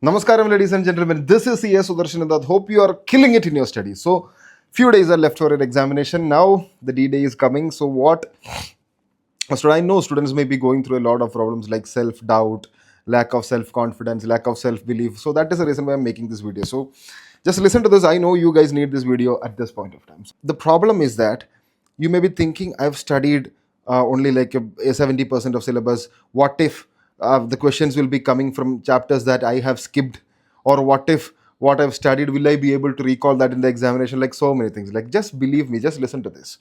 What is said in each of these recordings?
Namaskaram, ladies and gentlemen. This is CS Sudarshan Dutt. Hope you are killing it in your studies. So, few days are left for your examination. Now, the D-Day is coming. So, I know students may be going through a lot of problems like self-doubt, lack of self-confidence, lack of self-belief. So, that is the reason why I'm making this video. So, just listen to this. I know you guys need this video at this point of time. The problem is that you may be thinking, I've studied only like a 70% of syllabus. What if the questions will be coming from chapters that I have skipped? Or what if what I've studied, will I be able to recall that in the examination? Like so many things. Like, just believe me, just listen to this.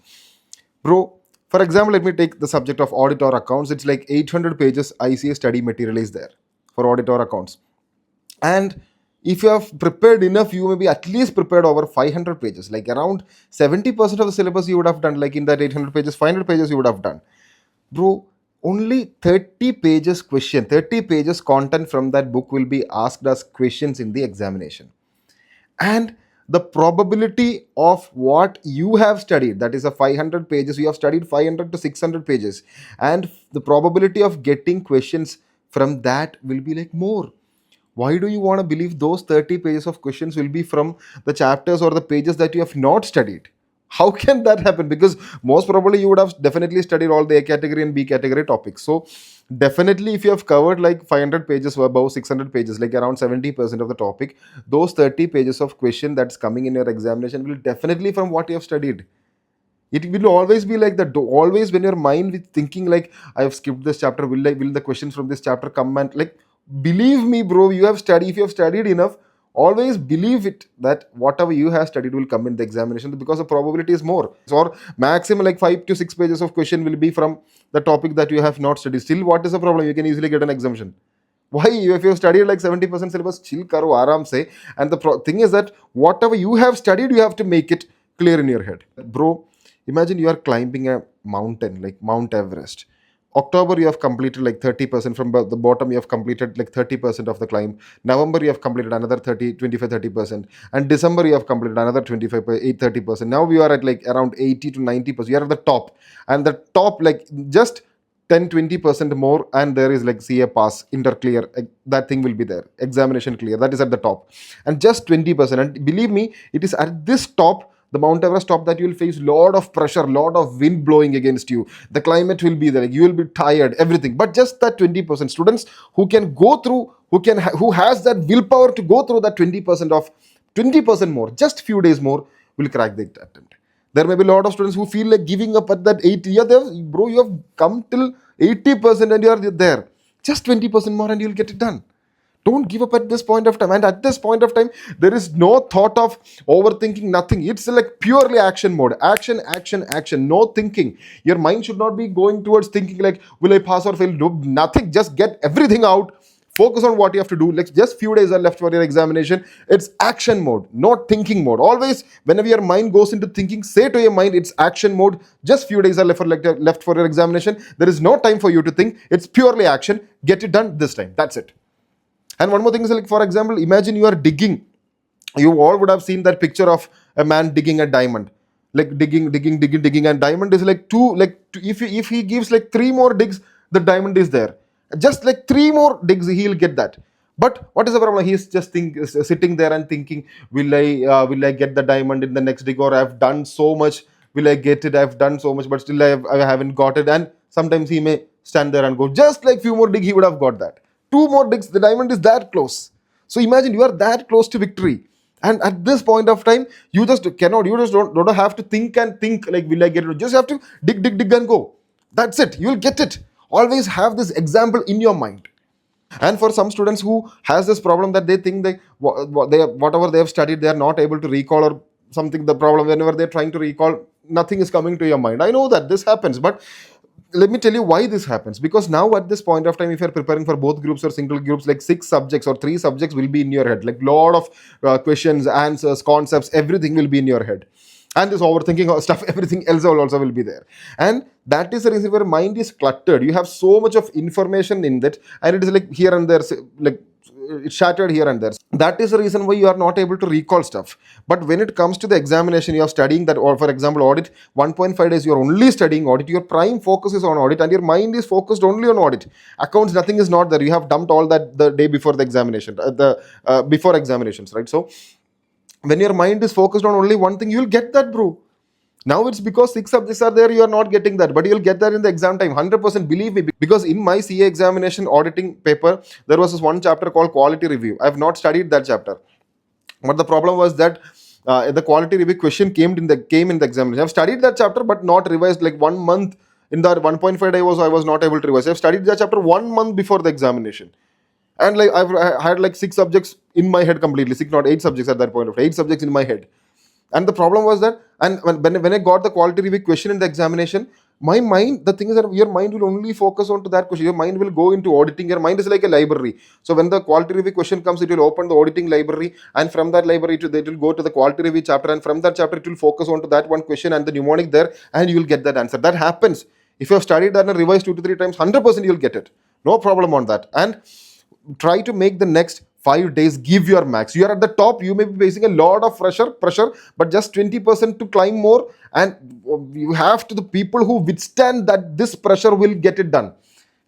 Bro, for example, let me take the subject of audit or accounts. It's like 800 pages ICA study material is there for audit or accounts. And if you have prepared enough, you may be at least prepared over 500 pages. Like around 70% of the syllabus you would have done. Like in that 800 pages, 500 pages you would have done. Bro, only 30 pages question, 30 pages content from that book will be asked as questions in the examination. And the probability of what you have studied, that is a 500 pages, you have studied 500 to 600 pages, and the probability of getting questions from that will be like more. Why do you want to believe those 30 pages of questions will be from the chapters or the pages that you have not studied? How can that happen? Because most probably you would have definitely studied all the A category and B category topics. So definitely if you have covered like 500 pages or above 600 pages, like around 70% of the topic, those 30 pages of question that's coming in your examination will definitely from what you have studied. It will always be like that. Always when your mind is thinking like, I have skipped this chapter, will the questions from this chapter come? And like, believe me bro, you have studied, if you have studied enough, always believe it that whatever you have studied will come in the examination, because the probability is more. Or maximum like 5 to 6 pages of question will be from the topic that you have not studied. Still, what is the problem? You can easily get an exemption. Why? If you have studied like 70% syllabus, chill karo aram se. And the thing is that whatever you have studied, you have to make it clear in your head. Bro, imagine you are climbing a mountain like Mount Everest. October you have completed like 30%, from the bottom you have completed like 30% of the climb. November you have completed another 30, 25, 30%. And December you have completed another 25, 8, 30%. Now we are at like around 80 to 90%. You are at the top. And the top, like just 10-20% more, and there is like CA pass, interclear, that thing will be there, examination clear, that is at the top. And just 20%, and believe me, it is at this top, the Mount Everest top, that you will face lot of pressure, lot of wind blowing against you, the climate will be there, you will be tired, everything. But just that 20% students who can go through, who has that willpower to go through that 20% more, just few days more, will crack the attempt. There may be a lot of students who feel like giving up at that 80. Yeah, bro, you have come till 80% and you are there. Just 20% more and you'll get it done. Don't give up at this point of time. And at this point of time, there is no thought of overthinking, nothing. It's like purely action mode. Action, action, action. No thinking. Your mind should not be going towards thinking like, will I pass or fail? No, nothing. Just get everything out. Focus on what you have to do. Like, just few days are left for your examination. It's action mode, not thinking mode. Always whenever your mind goes into thinking, say to your mind, it's action mode. Just few days are left for your examination. There is no time for you to think. It's purely action. Get it done this time. That's it. And one more thing is, like, for example, imagine you are digging. You all would have seen that picture of a man digging a diamond, like digging, and diamond is like if he gives like three more digs, the diamond is there. Just like three more digs, he'll get that. But what is the problem? He's just sitting there and thinking, will I get the diamond in the next dig? Or I've done so much, will I get it? I've done so much, but still I haven't got it. And sometimes he may stand there and go, just like few more dig, he would have got that. Two more digs, the diamond is that close. So imagine you are that close to victory. And at this point of time, you just don't have to think like, will I get it? Just have to dig and go. That's it. You will get it. Always have this example in your mind. And for some students who has this problem that they think whatever they have studied, they are not able to recall, or something, the problem whenever they're trying to recall, nothing is coming to your mind. I know that this happens, but let me tell you why this happens. Because now at this point of time, if you're preparing for both groups or single groups, like 6 subjects or 3 subjects will be in your head. Like lot of questions, answers, concepts, everything will be in your head. And this overthinking stuff, everything else also will be there. And that is the reason where mind is cluttered. You have so much of information in that, and it is like here and there, like it's shattered here and there. That is the reason why you are not able to recall stuff. But when it comes to the examination, you are studying that, or for example, audit, 1.5 days, you are only studying audit. Your prime focus is on audit, and your mind is focused only on audit. Accounts, nothing is not there. You have dumped all that the day before the examination, before examinations, right? So when your mind is focused on only one thing, you will get that, bro. Now it's because 6 subjects are there, you are not getting that, but you'll get that in the exam time. 100% believe me, because in my CA examination auditing paper, there was this one chapter called quality review. I have not studied that chapter, but the problem was that the quality review question came in the examination. I've studied that chapter, but not revised. Like 1 month in that 1.5 day I was not able to revise. I've studied that chapter 1 month before the examination, and like I had like 6 subjects in my head completely. 6, not 8 subjects at that point of time. 8 subjects in my head. And the problem was that, and when I got the quality review question in the examination, my mind, the thing is that your mind will only focus on to that question. Your mind will go into auditing. Your mind is like a library. So when the quality review question comes, it will open the auditing library, and from that library it will go to the quality review chapter, and from that chapter it will focus on to that one question and the mnemonic there, and you will get that answer. That happens. If you have studied that and revised 2 to 3 times, 100% you will get it. No problem on that. And try to make the next 5 days give your max. You are at the top, you may be facing a lot of pressure, but just 20% to climb more, and you have to, the people who withstand that, this pressure will get it done,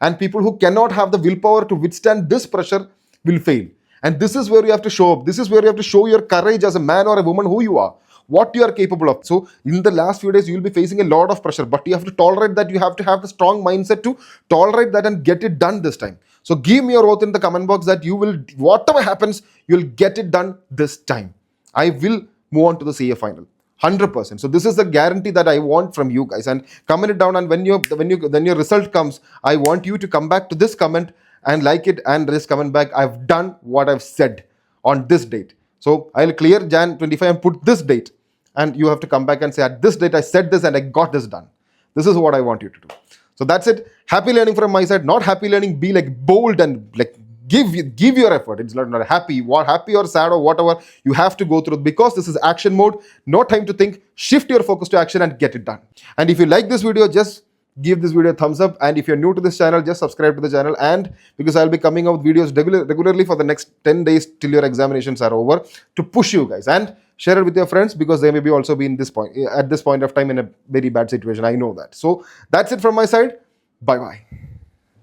and people who cannot have the willpower to withstand this pressure will fail. And this is where you have to show up. This is where you have to show your courage as a man or a woman, who you are, what you are capable of. So in the last few days you will be facing a lot of pressure, but you have to tolerate that. You have to have the strong mindset to tolerate that and get it done this time. So give me your oath in the comment box that you will, whatever happens, you'll get it done this time. I will move on to the CA final, 100%. So this is the guarantee that I want from you guys. And comment it down, and when your result comes, I want you to come back to this comment and like it, and just comment back, I've done what I've said on this date. So I'll clear Jan 25 and put this date, and you have to come back and say, at this date I said this and I got this done. This is what I want you to do. So that's it. Happy learning from my side. Not happy learning, be like bold and like give your effort. It's not happy or sad or whatever. You have to go through, because this is action mode. No time to think. Shift your focus to action and get it done. And if you like this video, just give this video a thumbs up. And if you're new to this channel, just subscribe to the channel. And because I'll be coming out with videos regularly for the next 10 days till your examinations are over, to push you guys. And share it with your friends, because they may be also be in this point, at this point of time, in a very bad situation. I know that. So that's it from my side. Bye bye.